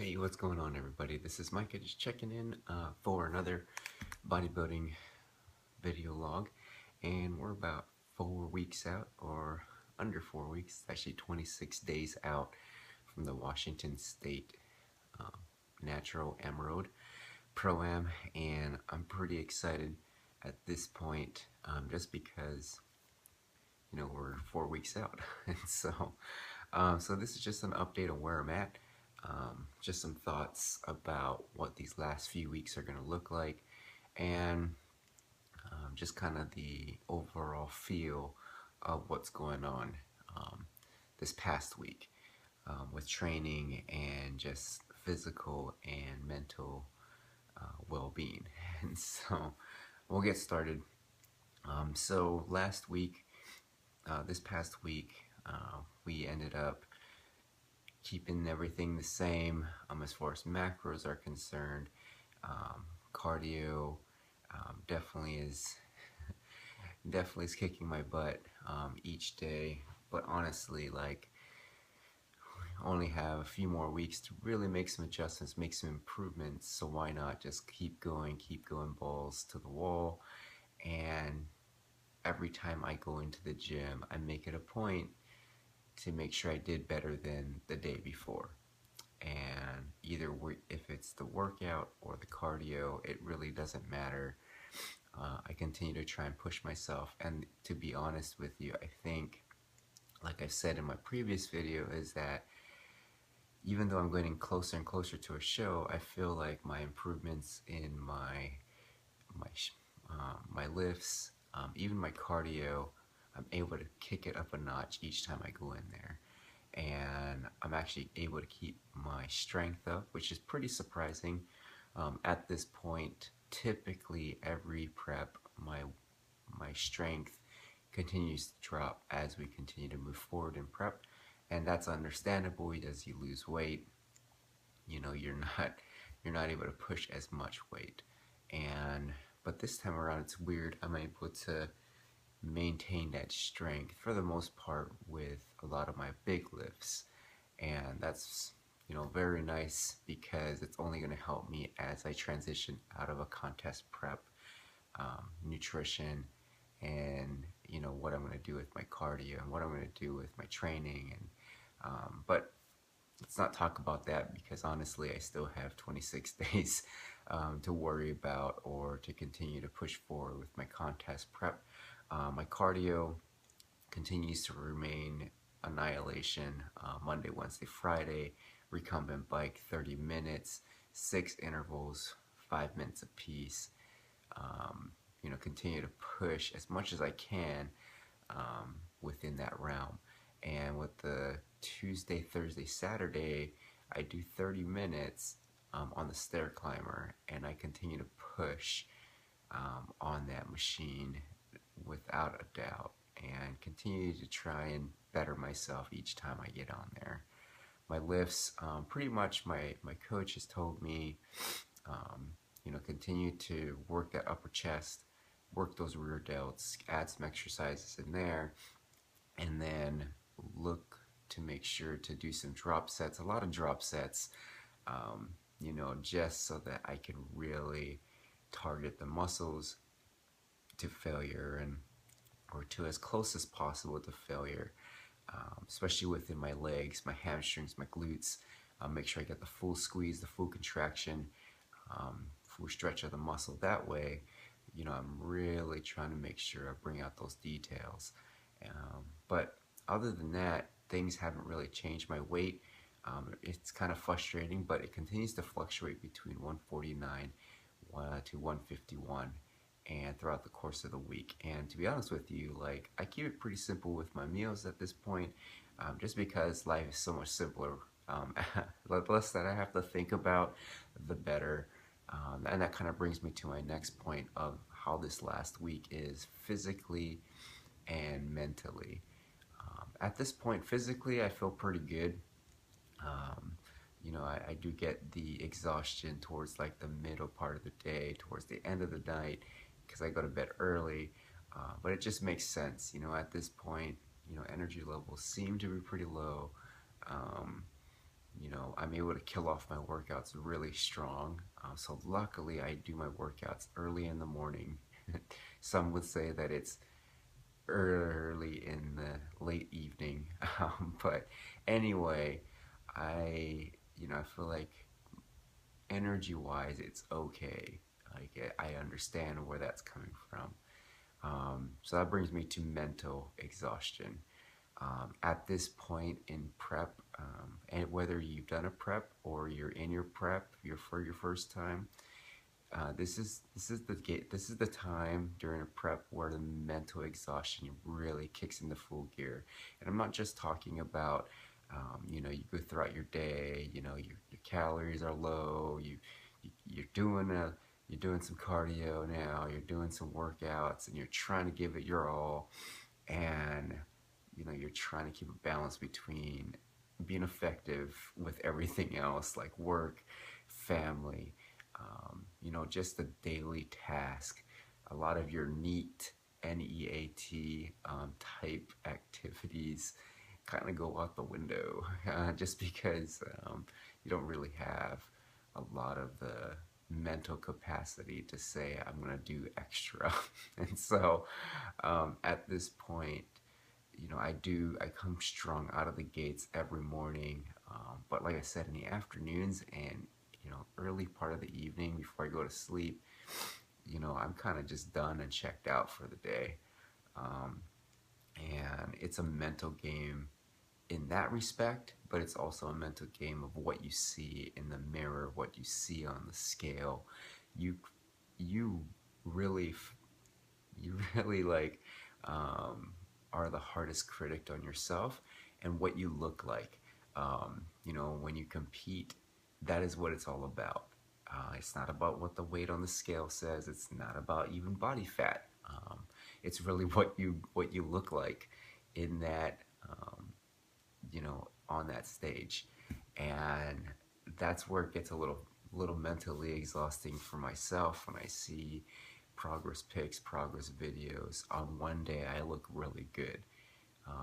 Hey, what's going on, everybody? This is Micah just checking in for another bodybuilding video log, and we're about 4 weeks out, or under 4 weeks, actually 26 days out from the Washington State um, Natural Emerald Pro-Am, and I'm pretty excited at this point, just because we're 4 weeks out. And so this is just an update on where I'm at. Just some thoughts about what these last few weeks are going to look like, and just kind of the overall feel of what's going on this past week with training and just physical and mental well-being. And so we'll get started. So last week, this past week, we ended up keeping everything the same as far as macros are concerned. Cardio definitely is kicking my butt each day, but honestly, like, I only have a few more weeks to really make some adjustments, make some improvements, so why not just keep going balls to the wall. And every time I go into the gym, I make it a point to make sure I did better than the day before. And either if it's the workout or the cardio, it really doesn't matter. I continue to try and push myself, and to be honest with you, I think, like I said in my previous video, is that even though I'm getting closer and closer to a show, I feel like my improvements in my lifts, even my cardio, I'm able to kick it up a notch each time I go in there. And I'm actually able to keep my strength up, which is pretty surprising. At this point, typically every prep, my strength continues to drop as we continue to move forward in prep, and that's understandable. As you lose weight, you're not able to push as much weight. But this time around, it's weird. I'm able to maintain that strength for the most part with a lot of my big lifts, and that's very nice, because it's only going to help me as I transition out of a contest prep, nutrition, and what I'm going to do with my cardio and what I'm going to do with my training. And but let's not talk about that, because honestly I still have 26 days to worry about, or to continue to push forward with my contest prep. My cardio continues to remain annihilation. Monday, Wednesday, Friday, recumbent bike 30 minutes, 6 intervals, 5 minutes apiece. Continue to push as much as I can within that realm. And with the Tuesday, Thursday, Saturday, I do 30 minutes on the stair climber, and I continue to push on that machine without a doubt, and continue to try and better myself each time I get on there. My lifts, pretty much my coach has told me, continue to work that upper chest, work those rear delts, add some exercises in there, and then look to make sure to do some drop sets, a lot of drop sets, just so that I can really target the muscles to failure, or to as close as possible to failure, especially within my legs, my hamstrings, my glutes. Make sure I get the full squeeze, the full contraction, full stretch of the muscle. That way, I'm really trying to make sure I bring out those details. But other than that, things haven't really changed. My weight, it's kind of frustrating, but it continues to fluctuate between 149 to 151. And throughout the course of the week. And to be honest with you, like, I keep it pretty simple with my meals at this point, just because life is so much simpler. The less that I have to think about, the better. And that kind of brings me to my next point of how this last week is physically and mentally. At this point, physically, I feel pretty good. I do get the exhaustion towards like the middle part of the day, towards the end of the night, because I go to bed early, but it just makes sense. At this point, energy levels seem to be pretty low. you know, I'm able to kill off my workouts really strong. So luckily I do my workouts early in the morning. Some would say that it's early in the late evening. But anyway, I feel like energy wise, it's okay. Like I understand where that's coming from. So that brings me to mental exhaustion. At this point in prep, and whether you've done a prep or you're in your prep, you're for your first time, this is the time during a prep where the mental exhaustion really kicks into full gear. And I'm not just talking about you go throughout your day, your calories are low, you're you're doing some cardio now, you're doing some workouts, and you're trying to give it your all, and you're trying to keep a balance between being effective with everything else like work, family, just the daily task. A lot of your NEAT type activities kind of go out the window just because you don't really have a lot of the mental capacity to say I'm gonna do extra. And so at this point, I come strong out of the gates every morning, but like I said, in the afternoons and early part of the evening before I go to sleep, I'm kind of just done and checked out for the day. um, and it's a mental game in that respect, but it's also a mental game of what you see in the mirror, what you see on the scale. You you really you really like are the hardest critic on yourself and what you look like. When you compete, that is what it's all about. It's not about what the weight on the scale says. It's not about even body fat. It's really what you look like in that on that stage, and that's where it gets a little mentally exhausting for myself when I see progress pics, progress videos. On one day, I look really good,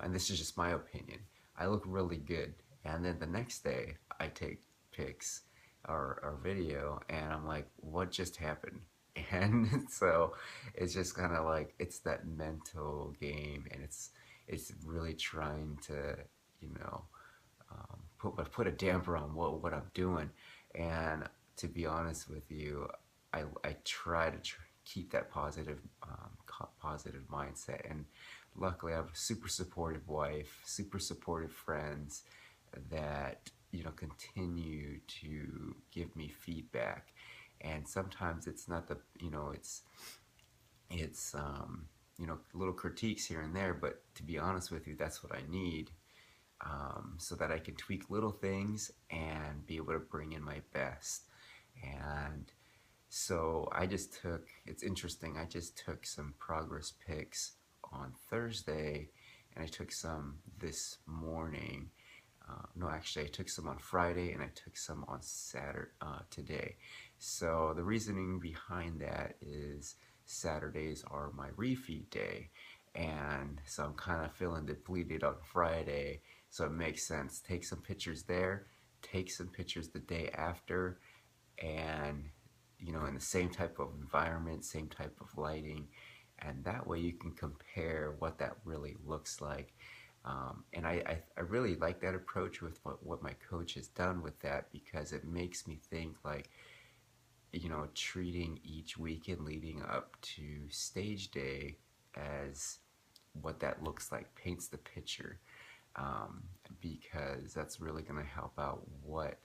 and this is just my opinion. I look really good, and then the next day, I take pics or video, and I'm like, what just happened? And so it's just kind of like it's that mental game, and it's really trying to you know put a damper on what I'm doing. And to be honest with you, I try to keep that positive mindset. And luckily, I have a super supportive wife, super supportive friends that continue to give me feedback. And sometimes it's not the it's little critiques here and there, but to be honest with you, that's what I need, so that I can tweak little things and be able to bring in my best. And so it's interesting, I just took some progress pics on Thursday, and I took some this morning. No, actually, I took some on Friday, and I took some on Saturday, today. So the reasoning behind that is Saturdays are my refeed day, and so I'm kind of feeling depleted on Friday, so it makes sense. Take some pictures there, take some pictures the day after, and in the same type of environment, same type of lighting, and that way you can compare what that really looks like. And I really like that approach with what my coach has done with that, because it makes me think like, treating each weekend leading up to stage day as what that looks like, paints the picture, because that's really going to help out what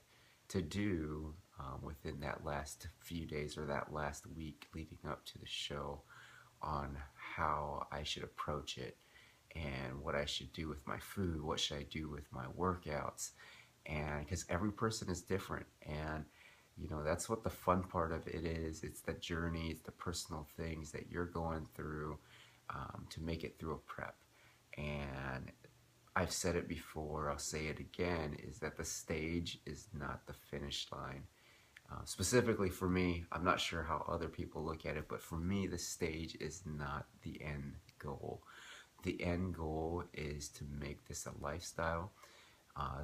to do within that last few days or that last week leading up to the show, on how I should approach it and what I should do with my food, what should I do with my workouts, and because every person is different, and that's what the fun part of it is. It's the journey, it's the personal things that you're going through to make it through a prep. And I've said it before, I'll say it again, is that the stage is not the finish line. Specifically for me, I'm not sure how other people look at it, but for me, the stage is not the end goal. The end goal is to make this a lifestyle,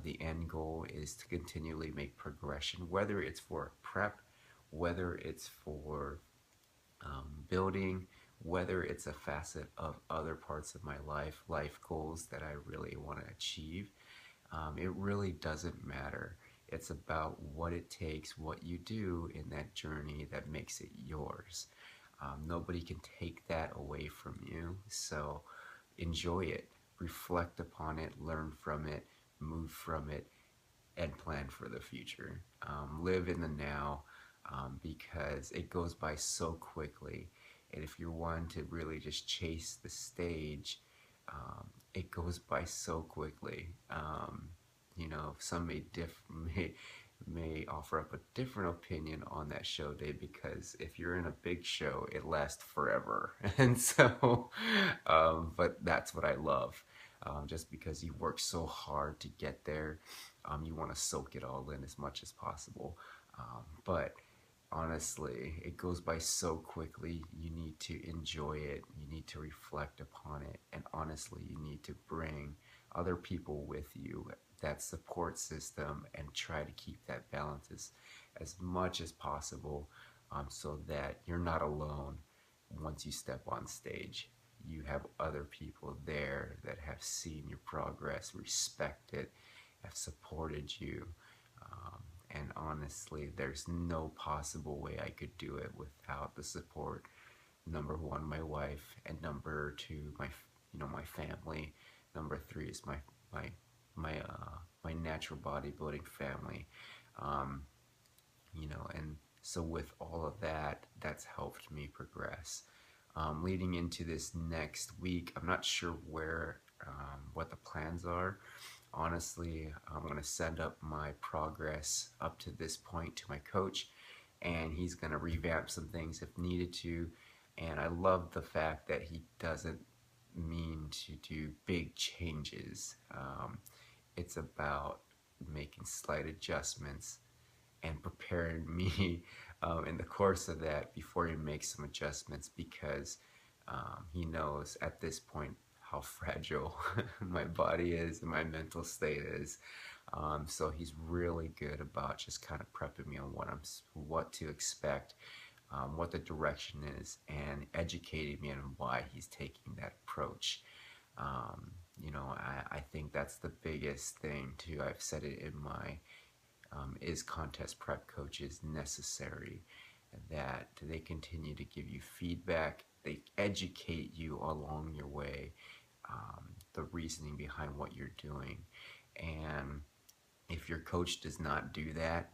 The end goal is to continually make progression, whether it's for prep, whether it's for building, whether it's a facet of other parts of my life goals that I really want to achieve. It really doesn't matter. It's about what it takes, what you do in that journey that makes it yours. Nobody can take that away from you. So enjoy it, reflect upon it, learn from it, move from it, and plan for the future. Live in the now, because it goes by so quickly. And if you're one to really just chase the stage, it goes by so quickly. You know, some may offer up a different opinion on that show day, because if you're in a big show, it lasts forever. And so, but that's what I love. Just because you work so hard to get there, you want to soak it all in as much as possible. But honestly, it goes by so quickly. You need to enjoy it. You need to reflect upon it. And honestly, you need to bring other people with you, that support system, and try to keep that balance as much as possible, so that you're not alone once you step on stage. You have other people there that have seen your progress, respect it, have supported you. And honestly, there's no possible way I could do it without the support. Number one, my wife, and number two, my family. Number three is my natural bodybuilding family. And so with all of that, that's helped me progress. Leading into this next week, I'm not sure what the plans are. Honestly, I'm going to send up my progress up to this point to my coach, and he's going to revamp some things if needed to. And I love the fact that he doesn't mean to do big changes. It's about making slight adjustments and preparing me in the course of that before he makes some adjustments, because he knows at this point how fragile my body is and my mental state is. So he's really good about just kind of prepping me on what to expect, what the direction is, and educating me on why he's taking that approach. I think that's the biggest thing too. I've said it in my is contest prep coaches necessary, that they continue to give you feedback, they educate you along your way, the reasoning behind what you're doing. And if your coach does not do that,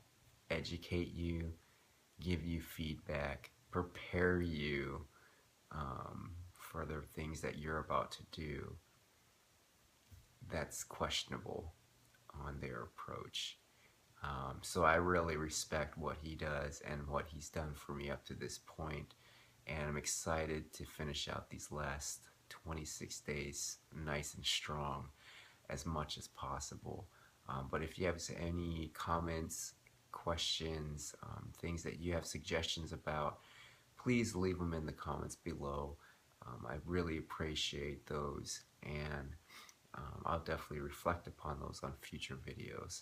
educate you, give you feedback, prepare you for the things that you're about to do, that's questionable on their approach. So I really respect what he does and what he's done for me up to this point, and I'm excited to finish out these last 26 days nice and strong as much as possible. But if you have any comments, questions, things that you have suggestions about, please leave them in the comments below. I really appreciate those, and I'll definitely reflect upon those on future videos.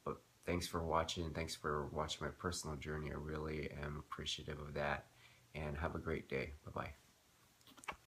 But thanks for watching. Thanks for watching my personal journey. I really am appreciative of that. And have a great day. Bye-bye.